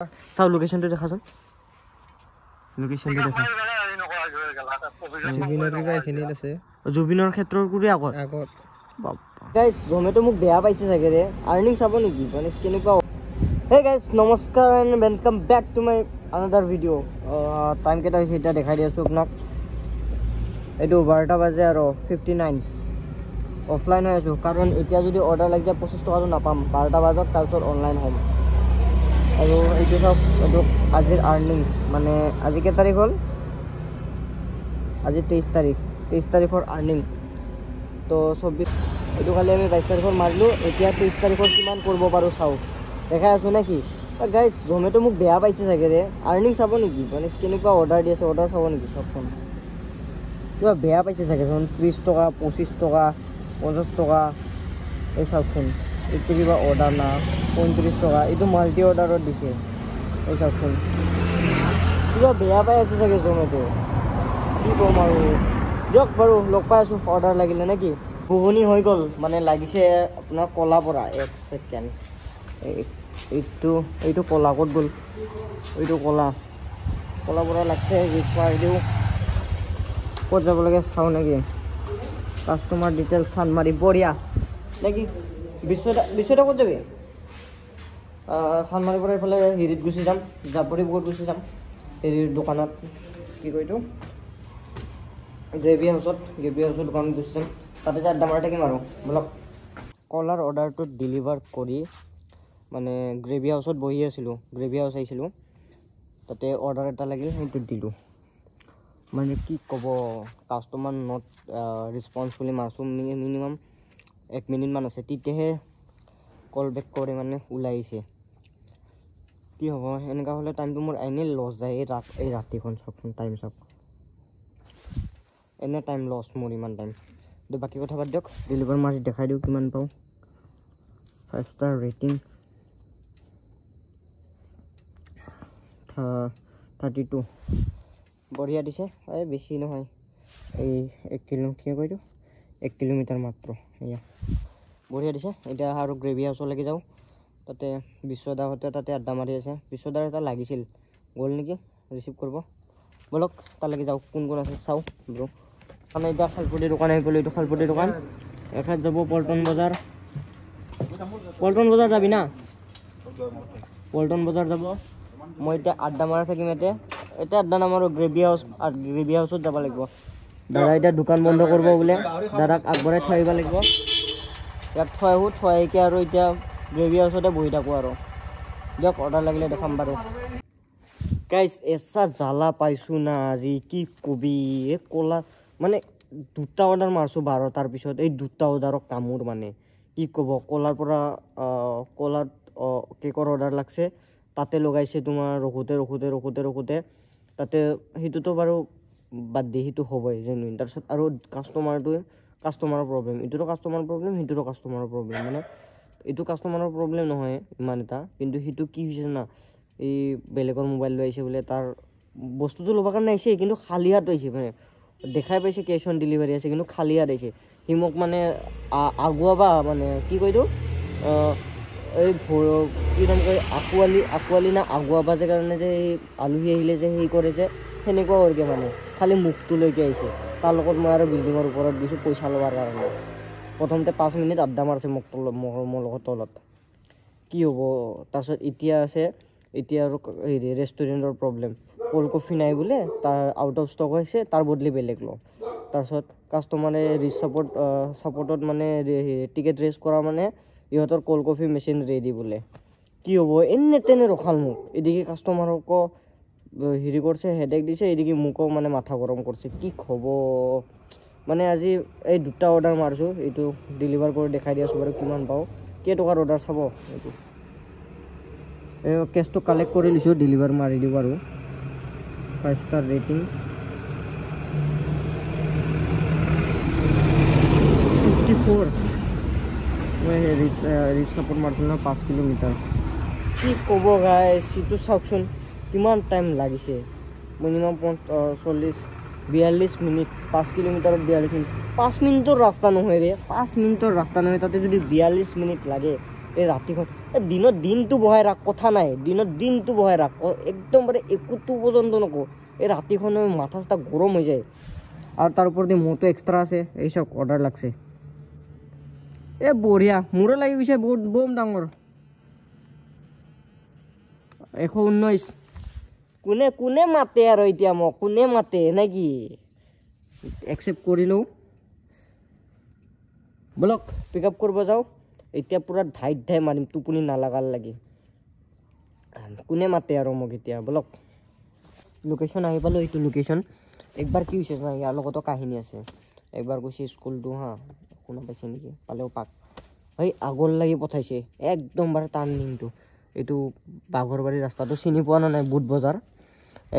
চাও লোকেশনটো দেখাচোন লোকেশনটো দেখা জুবিনৰ কিবা এখিনিত আছে জুবিনৰ ক্ষেত্ৰৰ কুৰি আগত গাইস জমেটো মোক বেয়া পাইছে চাগে ৰে আৰ্নিং চাব নেকি মানে কেনেকুৱা হে গাইস নমস্কাৰ and welcome back to my another video' time কেইটা হৈছে এতিয়া দেখাই দি আছোঁ আপোনাক এইটো 12টা বাজে আৰু 59 অফলাইন হৈ আছোঁ কাৰণ এতিয়া যদি অৰ্ডাৰ লাগি যায় 25 টকাটো নাপাম 12টা বাজত তাৰপিছত অনলাইন হ'ম আৰু এইটো চাওক এইটো আজিৰ আৰ্নিং মানে আজি কেই তাৰিখ হ'ল আজি 23 তাৰিখৰ আৰ্নিং তো 24 এইটো কালি আমি 22 তাৰিখৰ মাৰিলোঁ এতিয়া 23 তাৰিখৰ কিমান কৰিব পাৰোঁ চাওঁ দেখাই আছোঁ নে কি গাইজ জমেটো মোক বেয়া পাইছে চাগে ৰে আৰ্নিং চাব নেকি মানে কেনেকুৱা অৰ্ডাৰ দি আছে অৰ্ডাৰ চাব নেকি চবখন কিবা বেয়া পাইছে চাগে 30 টকা 25 টকা 50 টকা এই চাওকচোন এইটো কিবা অৰ্ডাৰ না 35 টকা এইটো মাল্টি অৰ্ডাৰত দিছে এই চাওকচোন কিবা বেয়া পাই আছে চাগে জমেটো কি ক'ম আৰু দিয়ক বাৰু লগ পাই আছোঁ অৰ্ডাৰ লাগিলে নে কি ঘুগুনি হৈ গ'ল মানে লাগিছে আপোনাৰ কলা পৰা 1 ছেকেণ্ড এইটো কলা ক'ত গ'ল এইটো কলা পৰা লাগছে ৰিচ মাৰি দিওঁ ক'ত যাব লাগে চাওঁ নেকি কাষ্টমাৰ ডিটেইলছ চান মাৰি বঢ়িয়া নেকি বিশ্বটা ক'ত যাবি চানমাৰীৰ পৰা এইফালে হেৰিত গুচি যাম জাপৰি বুকত গুচি যাম হেৰিৰ দোকানত কি কয় এইটো গ্ৰেভি হাউচৰ দোকানত গুচি যাম তাতে যে আড্ডা মাৰি থাকিম আৰু বলক কলাৰ অৰ্ডাৰটো ডেলিভাৰ কৰি মানে গ্ৰেভি হাউচত বহি আছিলোঁ গ্ৰেভি হাউচ আহিছিলোঁ তাতে অৰ্ডাৰ এটা লাগিল সেইটো দিলোঁ মানে কি ক'ব কাষ্টমাৰ নট ৰেছপন্স বুলি মাৰছোঁ মিনিমাম 1 মিনিটমান আছে তেতিয়াহে কল বেক কৰি মানে ওলাই আহিছে কি হ'ব এনেকুৱা হ'লে টাইমটো মোৰ এনেই লছ যায় এই ৰাতিখন চবখন টাইম চাওক এনে টাইম লছ মোৰ ইমান টাইম বাকী কথা বাদ দিয়ক ডেলিভাৰ মাৰি দেখাই দিওঁ কিমান পাওঁ 5 ষ্টাৰ ৰেটিং 32 বঢ়িয়া দিছে এই বেছি নহয় এই 1 কিলোমিটাৰ মাত্ৰ এয়া বঢ়িয়া দিছে এতিয়া আৰু গ্ৰেভি হাউচলৈকে যাওঁ তাতে বিশ্বদাহঁতে তাতে আড্ডা মাৰি আছে বিশ্বদাৰ এটা লাগিছিল গ'ল নেকি ৰিচিভ কৰিব বলক তালৈকে যাওঁ কোন আছে চাওঁ ব্ৰ মানে এতিয়া খালপতি দোকান আহি গ'লোঁ এইটো খালপতি দোকান এখাত যাব পল্টন বজাৰ যাবি না পল্টন বজাৰ যাব মই এতিয়া আড্ডা মাৰি থাকিম এতিয়া আড্ডা নামাৰোঁ গ্ৰেভি হাউচত যাব লাগিব দাদা এতিয়া দোকান বন্ধ কৰিব বোলে দাদাক আগবঢ়াই থৈ আহিব লাগিব ইয়াত থৈ আহিকে আৰু এতিয়া গ্ৰেভি হাউচতে বহি থাকোঁ আৰু দিয়ক অৰ্ডাৰ লাগিলে দেখাম বাৰু গাইজ এচা জ্বালা পাইছোঁ না আজি কি কবি এই কলা মানে 2টা অৰ্ডাৰ মাৰছোঁ 12টাৰ পিছত এই 2টা অৰ্ডাৰৰ কামোৰ মানে কি ক'ব কলাৰ পৰা কলাত কেকৰ অৰ্ডাৰ লাগছে তাতে লগাইছে তোমাৰ ৰখোতে তাতে সেইটোতো বাৰু বাদ দি সেইটো হ'বই জেনুইন তাৰপিছত আৰু কাষ্টমাৰৰ প্ৰব্লেম এইটোতো কাষ্টমাৰৰ প্ৰব্লেম সেইটোতো কাষ্টমাৰৰ প্ৰব্লেম মানে এইটো কাষ্টমাৰৰ প্ৰব্লেম নহয় ইমান এটা কিন্তু সেইটো কি হৈছে না এই বেলেগৰ মোবাইল লৈ আহিছে বোলে তাৰ বস্তুটো ল'বৰ কাৰণে আহিছে কিন্তু খালী হাত আহিছে মানে দেখাই পাইছে কেছ অন ডেলিভাৰী আছে কিন্তু খালী হাত আহিছে সি মোক মানে আগুৱাবা মানে কি কয় এইটো এই কি নাম কয় আকুৱালি না আগুৱাবা যে কাৰণে যে এই আলহী আহিলে যে সেই কৰে যে সেনেকুৱা কৰিকে মানে খালি মুখটো লৈকে আহিছে তাৰ লগত মই আৰু বিল্ডিঙৰ ওপৰত দিছোঁ পইচা লোৱাৰ কাৰণে প্ৰথমতে 5 মিনিট আড্ডা মাৰিছে মোৰ লগত তলত কি হ'ব তাৰপিছত এতিয়া আৰু হেৰি ৰেষ্টুৰেণ্টৰ প্ৰব্লেম ক'ল্ড কফি নাই বোলে তাৰ আউট অফ ষ্টক হৈছে তাৰ বদলি বেলেগ লওঁ তাৰপিছত কাষ্টমাৰে ছাপৰ্টত মানে টিকেট ৰেজ কৰা মানে ইহঁতৰ ক'ল্ড কফি মেচিন ৰেডি বোলে কি হ'ব এনে তেনে ৰখাল মোক এদিকে কাষ্টমাৰকো হেৰি কৰিছে হেডেক দিছে এদিকে মোকো মানে মাথা গৰম কৰিছে কি হ'ব মানে আজি এই 2টা অৰ্ডাৰ মাৰিছোঁ এইটো ডেলিভাৰ কৰি দেখাই দি আছোঁ বাৰু কিমান পাওঁ কেইটকাৰ অৰ্ডাৰ চাব এইটো এই কেছটো কালেক্ট কৰি লৈছোঁ ডেলিভাৰ মাৰি দিওঁ আৰু 5 ষ্টাৰ ৰেটিং 54 মই ৰিচ ছাপৰ্ট মাৰিছোঁ না 5 কিলোমিটাৰ কি ক'ব গাইছ এইটো চাওকচোন কিমান টাইম লাগিছে মিনিমাম 42 মিনিট 5 কিলোমিটাৰত 42 মিনিট 5 মিনিটৰ ৰাস্তা নহয় ৰে 5 মিনিটৰ ৰাস্তা নহয় তাতে যদি 42 মিনিট লাগে এই ৰাতিখন দিনত দিনটো বহাই ৰাখ কথা নাই দিনত দিনটো বহাই ৰাখ একদম মানে একোটো পৰ্যন্ত নকওঁ এই ৰাতিখন মাথা চাথা গৰম হৈ যায় আৰু তাৰ ওপৰতে মোৰতো এক্সট্ৰা আছে এই চব অৰ্ডাৰ লাগছে এ বঢ়িয়া মোৰো লাগি গৈছে বহুত বম ডাঙৰ 119 কোনে কোনে মাতে আৰু এতিয়া মোক কোনে মাতে নেকি একচেপ্ট কৰি লওঁ বলক পিক আপ কৰিব যাওঁ এতিয়া পুৰা ধাই মাৰিম টোপনি নালাগাৰ লাগি কোনে মাতে আৰু মোক এতিয়া বলক লোকেশ্যন আহি পালোঁ এইটো লোকেশ্যন একবাৰ কি হৈছে না ইয়াৰ লগতো কাহিনী আছে একবাৰ কৈছে স্কুলটো হা শুনা পাইছে নেকি পালেও পাক এই আগৰ লাগি পঠাইছে একদম বাৰে টাৰ্ণিংটো এইটো বাঘৰবাৰী ৰাস্তাটো চিনি পোৱা নাই বুট বজাৰ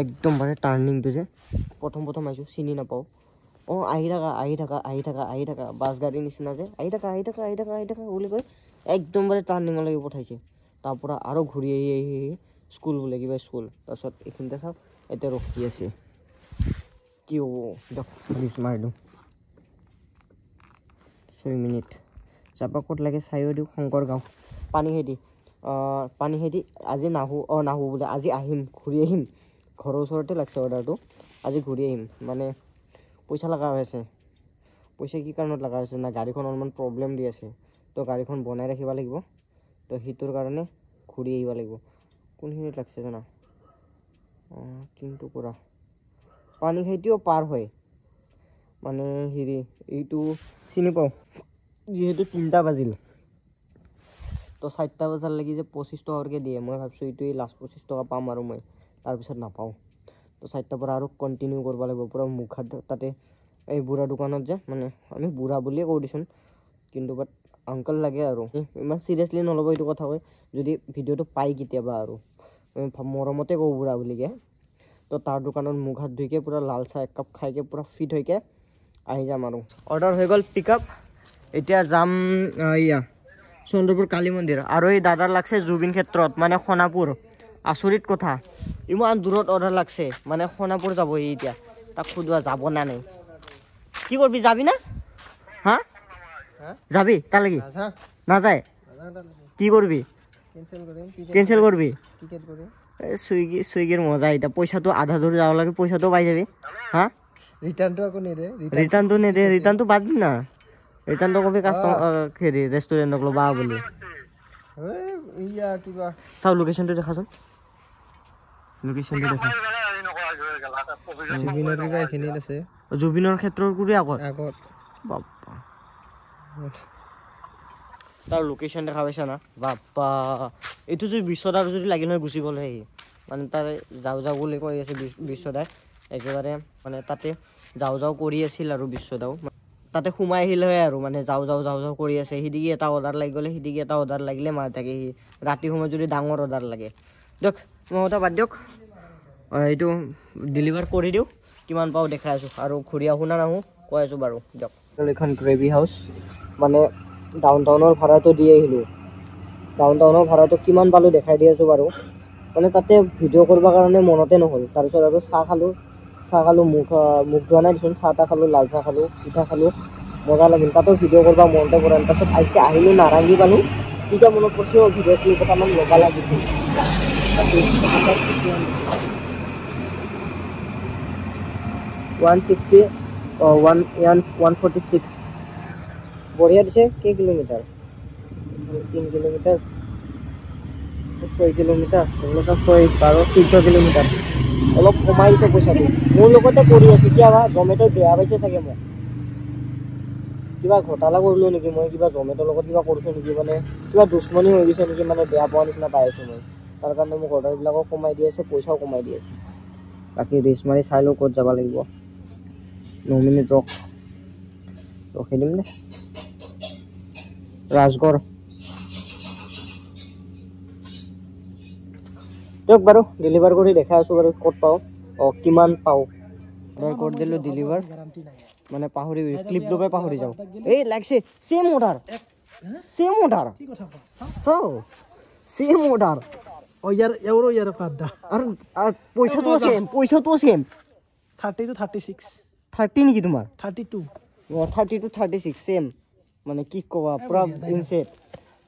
একদম বাৰে টাৰ্ণিংটো যে প্ৰথম আহিছোঁ চিনি নাপাওঁ অঁ আহি থাকা বাছ গাড়ীৰ নিচিনা যে আহি থাকা বুলি কৈ একদম বাৰে টাৰ্ণিঙলৈকে পঠাইছে তাৰ পৰা আৰু ঘূৰি আহি স্কুল বোলে কিবা স্কুল তাৰপিছত এইখিনিতে চাওক এতিয়া ৰখি আছে কি হ'ব দিয়ক পুলিচ মাৰি দিওঁ 6 মিনিট চাপা ক'ত লাগে চাইও দিওঁ শংকৰ গাঁও পানীহেদি আজি নাহো বোলে আজি আহিম ঘূৰি আহিম ঘৰৰ ওচৰতে লাগছে অৰ্ডাৰটো আজি ঘূৰি আহিম মানে পইচা লগা হৈ আছে পইচা কি কাৰণত লগা হৈছে না গাড়ীখন অলপমান প্ৰব্লেম দি আছে তো গাড়ীখন বনাই ৰাখিব লাগিব তো সেইটোৰ কাৰণে ঘূৰি আহিব লাগিব কোনখিনিত লাগছে জানা কিন্তু কৰা পানীখাইটিও পাৰ হয় মানে হেৰি এইটো চিনি পাওঁ যিহেতু 3টা বাজিল তো 4টা বজাৰ লাগি যে 25 টকাকৈ দিয়ে মই ভাবিছোঁ এইটোৱেই লাষ্ট 25 টকা পাম আৰু মই তাৰপিছত নাপাওঁ তো 4টাৰ পৰা আৰু কণ্টিনিউ কৰিব লাগিব পূৰা মুখ হাত তাতে এই বুঢ়া দোকানত যে মানে আমি বুঢ়া বুলিয়ে কওঁ দিচোন কিন্তু বাট আংকল লাগে আৰু ইমান চিৰিয়াছলি নল'ব এইটো কথা কয় যদি ভিডিঅ'টো পাই কেতিয়াবা আৰু মৰমতে কওঁ বুঢ়া বুলিকে তো তাৰ দোকানত মুখ হাত ধুইকে পূৰা লাল চাহ 1 কাপ খাইকে পূৰা ফিট হৈকে আহি যাম আৰু অৰ্ডাৰ হৈ গ'ল পিক আপ এতিয়া যাম ইয়া চন্দ্ৰপুৰ কালী মন্দিৰ আৰু এই দাদাৰ লাগছে জুবিন ক্ষেত্ৰত মানে সোণাপুৰ আচৰিত কথা ইমান দূৰত অৰ্ডাৰ লাগছে মানে সোণাপুৰ যাব এতিয়া তাক সুধোৱা যাব না নাই কি করবি যাবি না হ্যাঁ যাবি তার লাগি নাযায় কি করবি কেনসেল করবি সুইগির মজা এটা পয়সাটো আধা ধরে যাওয়া লাগে পয়সাটো পাই যাবি হ্যাঁ রিটার্নটো নেদে রিটার্নটো বাদ দি না ৰিটাৰ্ণটো কবি কাষ্টমাৰ হেৰি ৰেষ্টুৰেণ্টক ল'বা বুলি চাওঁ লোকেশ্যনটো দেখাচোন লোকেশ্যনটো দেখা জুবিনৰ ক্ষেত্ৰৰ গুৰি আগত বাপ্পা তাৰ লোকেশ্যন দেখা পাইছা না বাপ্পা এইটো যদি বিশ্বদাৰ যদি লাগিল নহয় গুচি গ'ল সেই মানে তাৰ যাওঁ বুলি কৈ আছে বিশ্বদাই একেবাৰে মানে তাতে যাওঁ কৰি আছিল আৰু বিশ্বদাও তাতে সোমাই আহিলে হয় আৰু মানে যাওঁ কৰি আছে সিদিকি এটা অৰ্ডাৰ লাগি গ'লে সিদিকি এটা অৰ্ডাৰ লাগিলে মাৰি থাকে সি ৰাতি সময়ত যদি ডাঙৰ অৰ্ডাৰ লাগে দিয়ক মই কথা বাদ দিয়ক এইটো ডেলিভাৰ কৰি দিওঁ কিমান পাওঁ দেখাই আছোঁ আৰু ঘূৰি আহোঁ না নাহোঁ কৈ আছোঁ বাৰু দিয়ক এইখন গ্ৰেভি হাউচ মানে ডাউন টাউনৰ ভাড়াটো দি আহিলোঁ ডাউন টাউনৰ ভাড়াটো কিমান পালোঁ দেখাই দি আছোঁ বাৰু মানে তাতে ভিডিঅ' কৰিবৰ কাৰণে মনতে নহ'ল তাৰপিছত আৰু চাহ খালোঁ মুখ ধোৱা নাই দেচোন চাহ তাহ খালোঁ লাল চাহ খালোঁ পিঠা খালোঁ মজা লাগিল তাতো ভিডিঅ' কৰিব মনতে পৰা নাই তাৰপিছত আজিকে আহিলোঁ নাৰেংগী পালোঁ তেতিয়া মনত পৰিছে ভিডিঅ' ক্লিপ এটামান লগা লাগিছিল 160 146 বঢ়িয়া দিছে কেই কিলোমিটাৰ 3 কিলোমিটাৰ 6 কিলোমিটাৰ 14 কিলোমিটাৰ অলপ কমাই দিছে পইচাটো মোৰ লগতে কৰি আছে কিবা জমেটো বেয়া পাইছে চাগে মোক কিবা ঘটালা কৰিলোঁ নেকি মই কিবা জমেটোৰ লগত কিবা কৰিছোঁ নেকি মানে কিবা দুশ্মনী হৈ গৈছে নেকি মানে বেয়া পোৱা নিচিনা পাই আছোঁ মই তাৰ কাৰণে মোক অৰ্ডাৰবিলাকো কমাই দি আছে পইচাও কমাই দি আছে বাকী ৰেচ মাৰি চাই লওঁ ক'ত যাব লাগিব 9 মিনিট ৰখি দিম দে ৰাজগড় দিয়ক বাৰু ডেলিভাৰ কৰি দেখাই আছোঁ বাৰু ক'ত পাওঁ কিমান পাওঁ অৰ্ডাৰ কৰি দিলোঁ ডেলিভাৰ মানে পাহৰি ক্লিপ ল'বাই পাহৰি যাওঁ এই লাগছে চেম অৰ্ডাৰ চেম অৰ্ডাৰ আৰু পইচাটো চেম 30 to 36 30 নেকি তোমাৰ 32 30 to 36 চেম মানে কি ক'বা পুৰা ইনচেট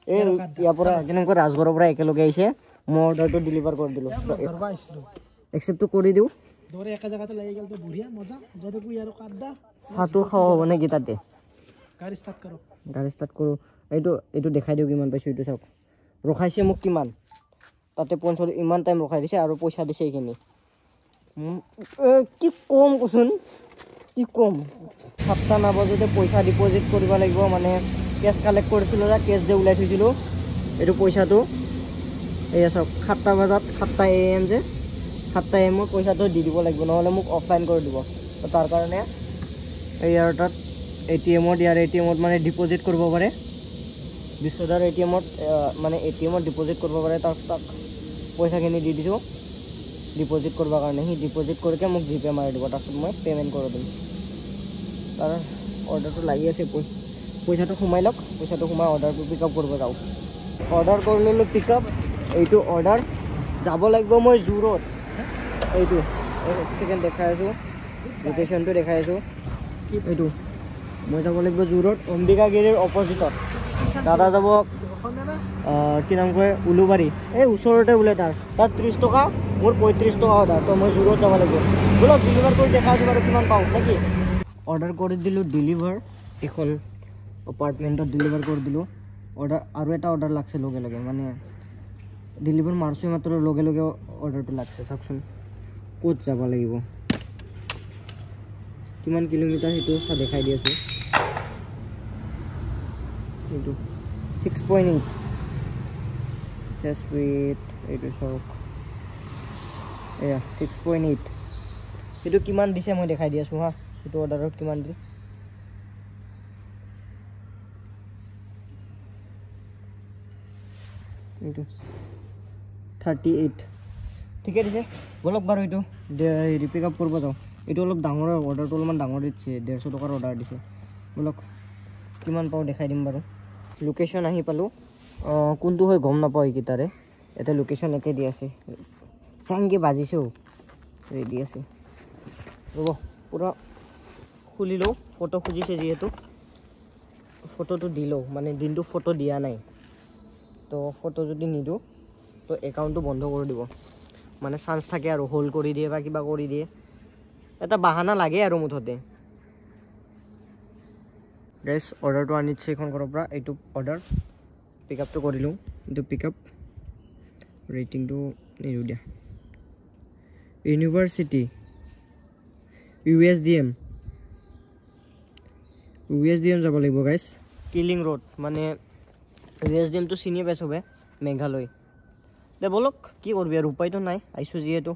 এই ইয়াৰ পৰা কেনেকৈ ৰাজগড়ৰ পৰা একেলগে আহিছে মই অৰ্ডাৰটো ডেলিভাৰ কৰি দিলোঁ ধৰবা আহিছিলো একচেপ্টটো কৰি দিওঁ দৌৰে একে জায়গাতে লাগি গেল তো বঢ়িয়া মজা যদি কই আৰু কাটদা চাহটো খাওঁ হ'ব নেকি তাতে গাড়ী ষ্টাৰ্ট কৰো গাড়ী ষ্টাৰ্ট কৰোঁ এইটো দেখাই দিওঁ কিমান পাইছোঁ এইটো চাওক ৰখাইছে মোক কিমান তাতে 45 ইমান টাইম ৰখাই দিছে আৰু পইচা দিছে এইখিনি কি কম কচোন কি কম 7টা নাবাজোতে পইচা ডিপজিট কৰিব লাগিব মানে কেছ কালেক্ট কৰিছিলোঁ যে কেছ যে ওলাই থৈছিলোঁ এইটো পইচাটো এয়া চাওক 7টা বজাত 7টা AM যে 7টা AM পইচাটো দি দিব লাগিব নহ'লে মোক অফলাইন কৰি দিব তো তাৰ কাৰণে ইয়াৰ তাত ATM-ত ইয়াৰ ATM-ত মানে ডিপজিট কৰিব পাৰে বিশ্বদাৰ ATM-ত মানে ATM-ত ডিপজিট কৰিব পাৰে তাক পইচাখিনি দি দিছোঁ ডিপজিট কৰিবৰ কাৰণে সি ডিপজিট কৰিকে মোক জিপে মাৰি দিব তাৰপিছত মই পে'মেণ্ট কৰি দিম তাৰ অৰ্ডাৰটো লাগি আছে পইচাটো সোমাই লওক পইচাটো সোমাই অৰ্ডাৰটো পিক আপ কৰিব যাওঁ অৰ্ডাৰ কৰি ল'লোঁ পিক আপ এইটো অৰ্ডাৰ যাব লাগিব মই জোৰত এইটো এক ছেকেণ্ড দেখাই আছোঁ লোকেশ্যনটো দেখাই আছোঁ এইটো মই যাব লাগিব জোৰত অম্বিকাগিৰিৰ অপজিটত দাদা যাব কি নাম কয় উলুবাৰী এই ওচৰতে বোলে তাত 30 টকা মোৰ 35 টকা অৰ্ডাৰ তো মই জোৰত যাব লাগিব বলক ডেলিভাৰ কৰি দেখাই আছোঁ বাৰু কিমান পাওঁ নেকি অৰ্ডাৰ কৰি দিলোঁ ডেলিভাৰ এখন এপাৰ্টমেণ্টত ডেলিভাৰ কৰি দিলোঁ অৰ্ডাৰ আৰু এটা অৰ্ডাৰ লাগছে লগে লগে মানে ডেলিভাৰ মাৰছোঁ মাত্ৰ লগে লগে অৰ্ডাৰটো লাগছে চাওকচোন ক'ত যাব লাগিব কিমান কিলোমিটাৰ সেইটো চাই দেখাই দি আছোঁ এইটো 6.8 জাষ্ট ৱেইট এইটো চাওক এয়া 6.8 সেইটো কিমান দিছে মই দেখাই দি আছোঁ হা সেইটো অৰ্ডাৰত কিমান দি এইটো 38 ঠিকে দিছে বলক বাৰু এইটো পিক আপ কৰিব যাওঁ এইটো অলপ ডাঙৰ অৰ্ডাৰটো অলপমান ডাঙৰ দিছে 150 টকাৰ অৰ্ডাৰ দিছে বলক কিমান পাওঁ দেখাই দিম বাৰু লোকেশ্যন আহি পালোঁ কোনটো হয় গম নাপাওঁ এইকেইটাৰে এটা লোকেশ্যন একে দি আছে চাংকে বাজিছেও ৰেডি আছে ৰ'ব পূৰা খুলি লওঁ ফটো খুজিছে যিহেতু ফটোটো দি লওঁ মানে দিনটো ফটো দিয়া নাই তো ফটো যদি নিদিওঁ তো একাউণ্টটো বন্ধ কৰি দিব মানে চান্স থাকে আৰু হোল্ড কৰি দিয়ে বা কিবা কৰি দিয়ে এটা বাহানা লাগে আৰু মুঠতে গাইজ অৰ্ডাৰটো আনিছে এইখন ঘৰৰ পৰা এইটো অৰ্ডাৰ পিক আপটো কৰিলোঁ এইটো পিক আপ ৰেটিংটো নিদিওঁ দিয়া ইউনিভাৰ্চিটি USDM যাব লাগিব গাইজ কিলিং ৰোড মানে USDMটো চিনিয়ে পাইছোঁ বে মেঘালয় দে বলক কি কৰিবি আৰু উপায়তো নাই আহিছোঁ যিহেতু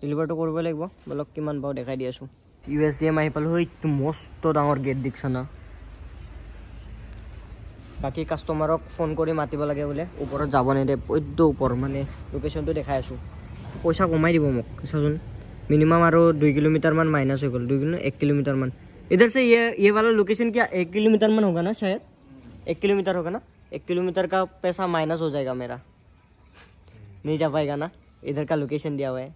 ডেলিভাৰটো কৰিব লাগিব বলক কিমান পাওঁ দেখাই দি আছোঁ USDM আহি পালোঁ এইটো মস্ত ডাঙৰ গেট দেখিছা না বাকী কাষ্টমাৰক ফোন কৰি মাতিব লাগে বোলে ওপৰত যাব নিদিয়ে একদম ওপৰ মানে লোকেশ্যনটো দেখাই আছোঁ পইচা কমাই দিব মোক চাচোন मिनिमम और 2 किलोमीटर मान माइनस हो गल 1 किलोमीटर मान इधर से ये वाला लोकेशन क्या 1 किलोमीटर मान होगा ना शायद 1 किलोमीटर होगा ना 1 किलोमीटर का पैसा माइनस हो जाएगा मेरा नहीं जा पाएगा ना इधर का लोकेशन दिया हुआ है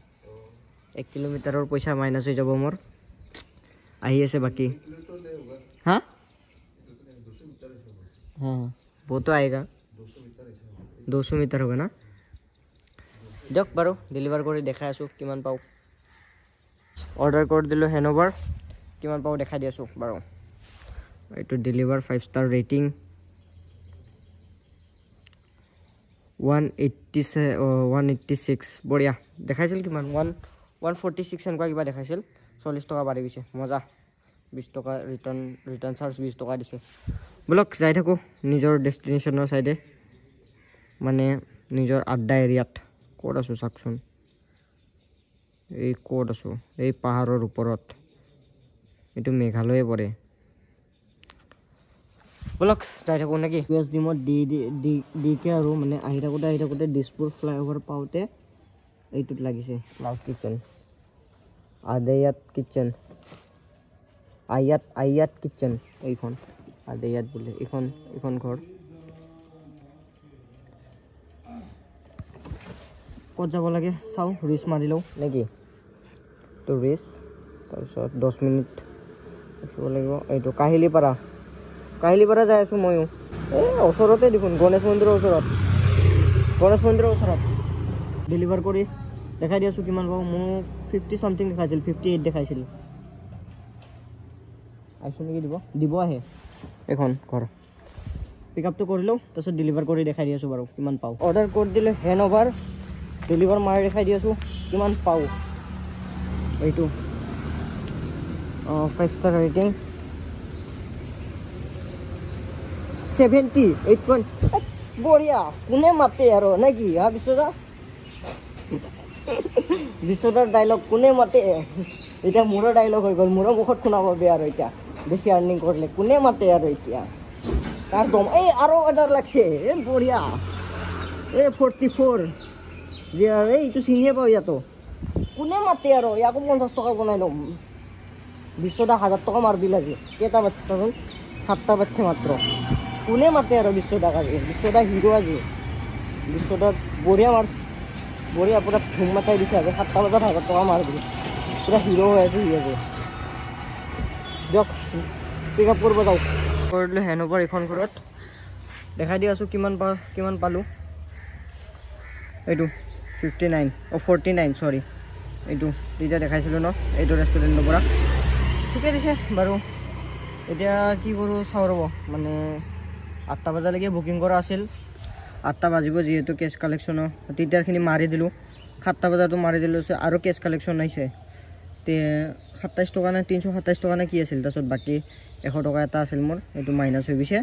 1 किलोमीटर और पैसा माइनस हो जाब मोर आइए से बाकी हाँ हाँ वो तो आएगा 200 मीटर होगा ना दियक बारो डेलिवर कर देखा कि पाओ ऑर्डर कर दिलो हेनोवर कि पाओ देखा दी बारो ये डेलिवर 5 स्टार रेटिंग 186 बढ़िया देखाइছিল कि 146 एनका किबा देखाइছিল 40 टका बारी गइছে मजा 20 टका रिटर्न चार्ज 20 टका दिसे ब्लॉक যাই থাকো নিজৰ ডেস্টিনেশনৰ সাইডে মানে নিজৰ আড্ডা এৰিয়াত কোড আছো চাকচোন এই কোড আছো এই পাহাৰৰ ওপৰত এটো মেঘালয়ে পৰে ব্লক যাই থাকো নাকি ইউএস ডিমত ডি কে আৰু মানে আহি থাকোতে দিছপুৰ ফ্লাইওভাৰ পাওতে এইটোত লাগিছে ক্লাউড কিচেন আদেয়াত কিচেন আয়াত কিচেন এইখন আদেয়াত বলে এইখন ঘৰ ক'ত যাব লাগে চাও ৰিস মাৰি লও নেকি তো ৰিস তাৰপিছত 10 মিনিট ৰাখিব লাগিব এইটো কাহিলি পাৰা কাহিলীৰ পৰা যাই আছোঁ ময়ো ওচৰতে দেখোন গণেশ মন্দিৰৰ ওচৰত ডেলিভাৰ কৰি দেখাই দি আছোঁ কিমান পাওঁ মোক 50 চামথিং দেখাইছিল 58 দেখাইছিল আহিছোঁ নেকি দিব আহে এখন ঘৰ পিক আপটো কৰিলোঁ তাৰপিছত ডেলিভাৰ কৰি দেখাই দি আছোঁ বাৰু কিমান পাওঁ অৰ্ডাৰ কৰি দিলোঁ হেণ্ড অভাৰ ডেলিভাৰ মাৰি দেখাই দি আছোঁ কিমান পাওঁ এইটো 5 ষ্টাৰ ৰেটিং 78 বঢ়িয়া কোনে মাতে আৰু নে কি হা বিশ্বদাৰ ডাইলগ কোনে মাতে এতিয়া মোৰো ডাইলগ হৈ গ'ল মোৰো মুখত শুনা পাবি আৰু এতিয়া বেছি আৰ্নিং কৰিলে কোনে মাতে আৰু এতিয়া তাৰ দম এই আৰু অৰ্ডাৰ লাগছে বঢ়িয়া 44 যে আৰু এইটো চিনিয়ে পাওঁ ইয়াতো কোনে মাতে আৰু ইয়াকো 50 টকা বনাই ল'ম বিশ্বদা 1000 টকা মাৰ দিল আজি কেইটা বাচ্চা চাচোন 7টা বাচ্চা মাত্ৰ কোনে মাতে আৰু বিশ্বদাক আজি বিশ্বদা হিৰো আজি বিশ্বদা বঢ়িয়া মাৰছে বঢ়িয়া পুৰা ধুম মাচাই দিছে আজি 7টা বজাত 1000 টকা মাৰ দিল পুৰা হিৰো হৈ আছে সি আজি দিয়ক পিক আপ কৰিব যাওঁ কৰিলোঁ হেণ্ড অভাৰ এইখন ঘৰত দেখাই দি আছোঁ কিমান পালোঁ এইটো 49 চৰি এইটো তেতিয়া দেখাইছিলোঁ ন এইটো ৰেষ্টুৰেণ্টৰ পৰা ঠিকে দিছে বাৰু এতিয়া কি কৰোঁ চাওঁ ৰ'ব মানে 8টা বজালৈকে বুকিং কৰা আছিল 8টা বাজিব যিহেতু কেছ কালেকশ্যনো তেতিয়াৰখিনি মাৰি দিলোঁ 7টা বজাতো মাৰি দিলোঁ আৰু কেছ কালেকশ্যন আহিছে তে 27 টকা নে 327 টকা নে কি আছিল তাৰপিছত বাকী 100 টকা এটা আছিল মোৰ এইটো মাইনাছ হৈ গৈছে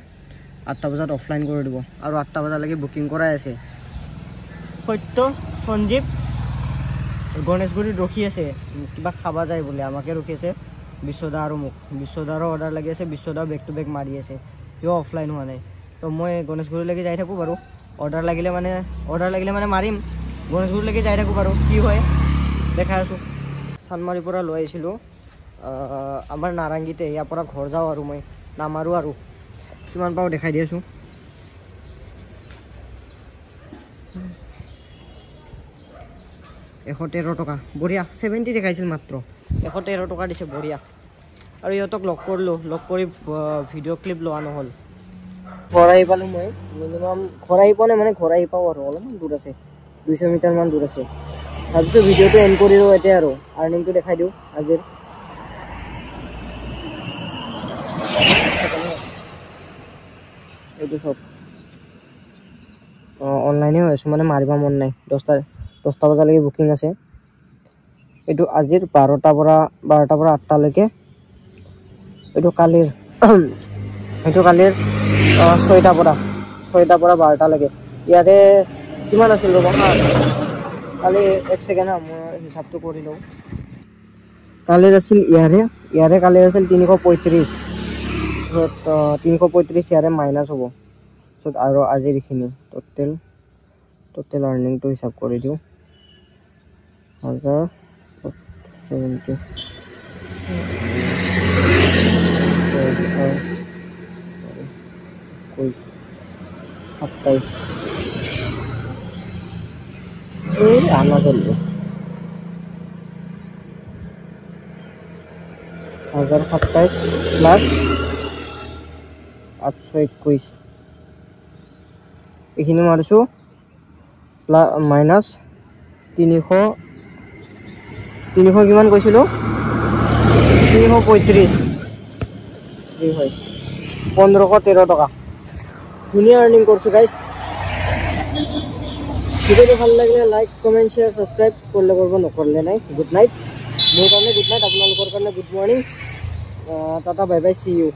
8টা বজাত অফলাইন কৰি দিব আৰু 8টা বজালৈকে বুকিং কৰাই আছে সত্য সঞ্জীৱ গণেশগুৰিত ৰখি আছে কিবা খাব যায় বোলে আমাকে ৰখি আছে বিশ্বদা আৰু মোক বিশ্বদাৰো অৰ্ডাৰ লাগি আছে বিশ্বদাও বেক টু বেক মাৰি আছে সিও অফলাইন হোৱা নাই তো মই গণেশগুৰিলৈকে যাই থাকোঁ বাৰু অৰ্ডাৰ লাগিলে মানে মাৰিম গণেশগুৰিলৈকে যাই থাকোঁ বাৰু কি হয় দেখাই আছোঁ চানমাৰীৰ পৰা লৈ আহিছিলোঁ আমাৰ নাৰেংগীতে ইয়াৰ পৰা ঘৰ যাওঁ আৰু মই নামাৰোঁ আৰু কিমান পাওঁ দেখাই দি আছোঁ 113 টকা বঢ়িয়া 70 দেখাইছিল মাত্ৰ 113 টকা দিছে বঢ়িয়া আৰু ইহঁতক লগ কৰিলোঁ লগ কৰি ভিডিঅ' ক্লিপ লোৱা নহ'ল ঘৰ আহি পালোঁ মই মিনিমাম ঘৰ আহি পোৱা নাই মানে ঘৰ আহি পাওঁ আৰু অলপমান দূৰ আছে 200 মিটাৰমান দূৰ আছে ভাবিছোঁ ভিডিঅ'টো এণ্ড কৰি দিওঁ এতিয়া আৰু আৰ্নিংটো দেখাই দিওঁ আজিৰ এইটো চব অনলাইনে হৈ আছোঁ মানে মাৰিব মন নাই 10টা বজালৈকে বুকিং আছে এইটো আজিৰ 12টাৰ পৰা 8টালৈকে এইটো কালিৰ 6টাৰ পৰা 12টালৈকে ইয়াতে কিমান আছিল ৰ'ব কালি 1 ছেকেণ্ড মই হিচাপটো কৰি লওঁ কালিৰ আছিল ইয়াৰে কালিৰ আছিল 335 335 ইয়াৰে মাইনাছ হ'ব তাৰপিছত আৰু আজিৰ এইখিনি টোটেল আৰ্নিংটো হিচাপ কৰি দিওঁ 1070 27 আনা চলব 1027 প্লাস 821 এইখিনি মাৰিছোঁ মাইনাছ 300 কিমান কৈছিলোঁ 335 হয় 1513 টকা ধুনীয়া আৰ্নিং কৰিছোঁ গাইজ ভিডিঅ'টো ভাল লাগিলে লাইক কমেণ্ট শ্বেয়াৰ ছাবস্ক্ৰাইব কৰিলে কৰিব নকৰিলে নাই গুড নাইট মোৰ কাৰণে গুড নাইট আপোনালোকৰ কাৰণে গুড মৰ্ণিং টাটা বাই বাই চি ইউ